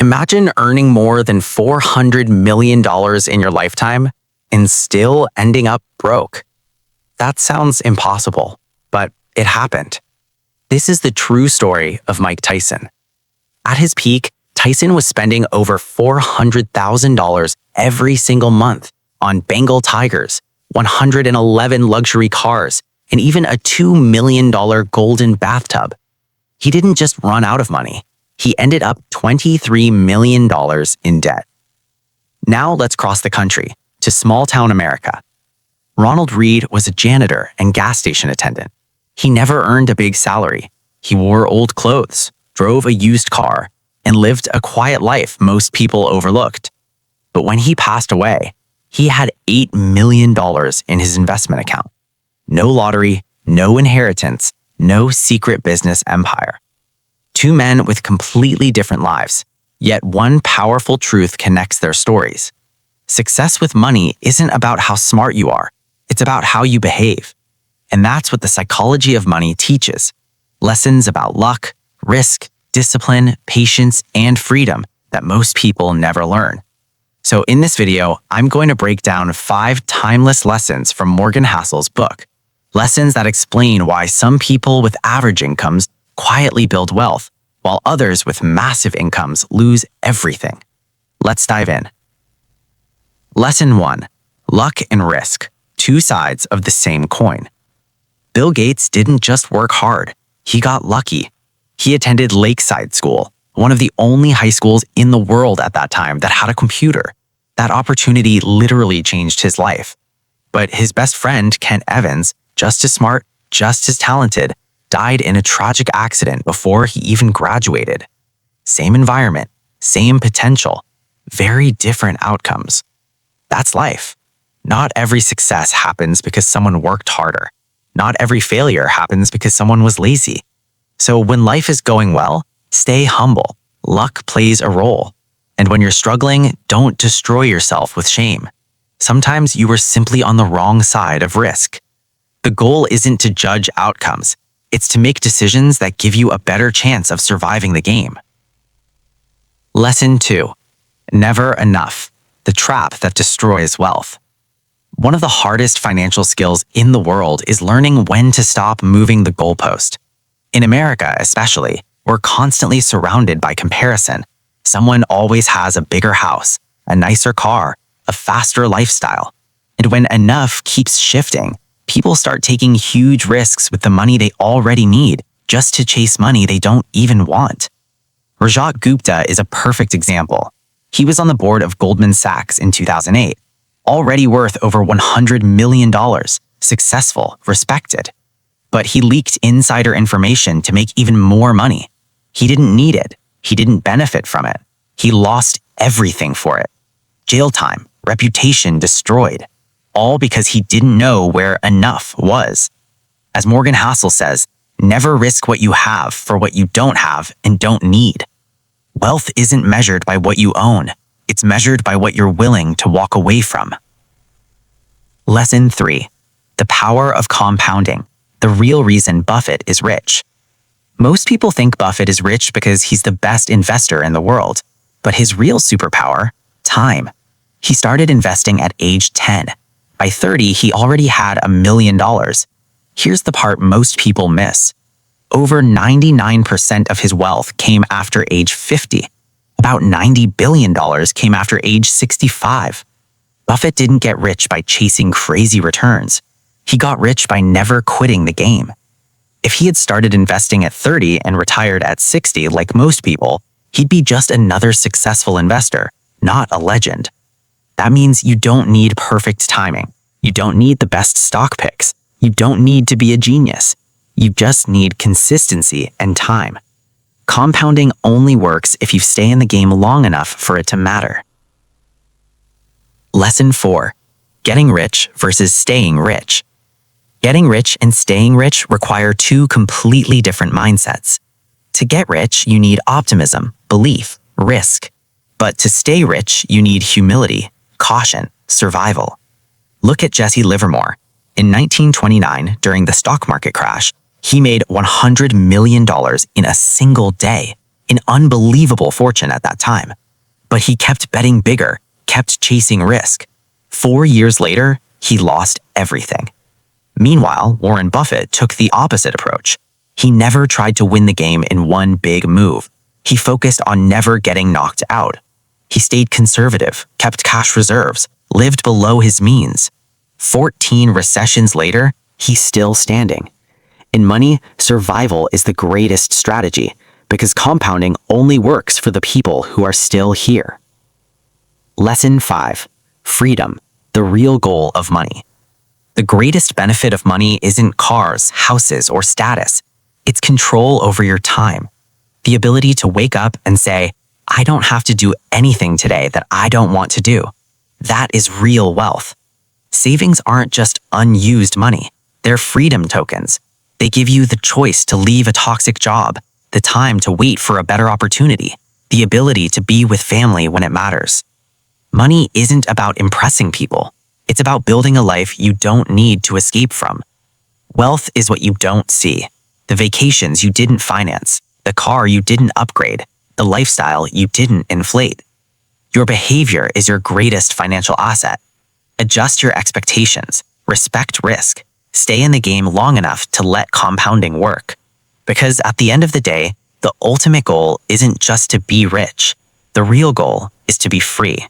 Imagine earning more than $400 million in your lifetime and still ending up broke. That sounds impossible, but it happened. This is the true story of Mike Tyson. At his peak, Tyson was spending over $400,000 every single month on Bengal tigers, 111 luxury cars, and even a $2 million golden bathtub. He didn't just run out of money. He ended up $23 million in debt. Now let's cross the country to small-town America. Ronald Read was a janitor and gas station attendant. He never earned a big salary. He wore old clothes, drove a used car, and lived a quiet life most people overlooked. But when he passed away, he had $8 million in his investment account. No lottery, no inheritance, no secret business empire. Two men with completely different lives, yet one powerful truth connects their stories. Success with money isn't about how smart you are, it's about how you behave. And that's what the psychology of money teaches. Lessons about luck, risk, discipline, patience, and freedom that most people never learn. So in this video, I'm going to break down 5 timeless lessons from Morgan Housel's book. Lessons that explain why some people with average incomes quietly build wealth, while others with massive incomes lose everything. Let's dive in. Lesson 1. Luck and risk, two sides of the same coin. Bill Gates didn't just work hard, he got lucky. He attended Lakeside School, one of the only high schools in the world at that time that had a computer. That opportunity literally changed his life. But his best friend, Kent Evans, just as smart, just as talented, died in a tragic accident before he even graduated. Same environment, same potential, very different outcomes. That's life. Not every success happens because someone worked harder. Not every failure happens because someone was lazy. So when life is going well, stay humble. Luck plays a role. And when you're struggling, don't destroy yourself with shame. Sometimes you were simply on the wrong side of risk. The goal isn't to judge outcomes. It's to make decisions that give you a better chance of surviving the game. Lesson 2. Never enough. The trap that destroys wealth. One of the hardest financial skills in the world is learning when to stop moving the goalpost. In America, especially, we're constantly surrounded by comparison. Someone always has a bigger house, a nicer car, a faster lifestyle. And when enough keeps shifting, people start taking huge risks with the money they already need just to chase money they don't even want. Rajat Gupta is a perfect example. He was on the board of Goldman Sachs in 2008, already worth over $100 million, successful, respected. But he leaked insider information to make even more money. He didn't need it. He didn't benefit from it. He lost everything for it. Jail time, reputation destroyed, all because he didn't know where enough was. As Morgan Housel says, never risk what you have for what you don't have and don't need. Wealth isn't measured by what you own. It's measured by what you're willing to walk away from. Lesson 3. The power of compounding. The real reason Buffett is rich. Most people think Buffett is rich because he's the best investor in the world. But his real superpower? Time. He started investing at age 10. By 30, he already had $1 million. Here's the part most people miss. Over 99% of his wealth came after age 50. About $90 billion came after age 65. Buffett didn't get rich by chasing crazy returns. He got rich by never quitting the game. If he had started investing at 30 and retired at 60 like most people, he'd be just another successful investor, not a legend. That means you don't need perfect timing. You don't need the best stock picks. You don't need to be a genius. You just need consistency and time. Compounding only works if you stay in the game long enough for it to matter. Lesson 4. Getting rich versus staying rich. Getting rich and staying rich require two completely different mindsets. To get rich, you need optimism, belief, risk. But to stay rich, you need humility, caution, survival. Look at Jesse Livermore. In 1929, during the stock market crash, he made $100 million in a single day. an unbelievable fortune at that time. But he kept betting bigger, kept chasing risk. 4 years later, he lost everything. Meanwhile, Warren Buffett took the opposite approach. He never tried to win the game in one big move. He focused on never getting knocked out. He stayed conservative, kept cash reserves, lived below his means. 14 recessions later, he's still standing. In money, survival is the greatest strategy because compounding only works for the people who are still here. Lesson 5. Freedom, the real goal of money. The greatest benefit of money isn't cars, houses, or status. It's control over your time. The ability to wake up and say, I don't have to do anything today that I don't want to do. That is real wealth. Savings aren't just unused money. They're freedom tokens. They give you the choice to leave a toxic job, the time to wait for a better opportunity, the ability to be with family when it matters. Money isn't about impressing people. It's about building a life you don't need to escape from. Wealth is what you don't see. The vacations you didn't finance, the car you didn't upgrade, the lifestyle you didn't inflate. Your behavior is your greatest financial asset. Adjust your expectations, respect risk, stay in the game long enough to let compounding work. Because at the end of the day, the ultimate goal isn't just to be rich. The real goal is to be free.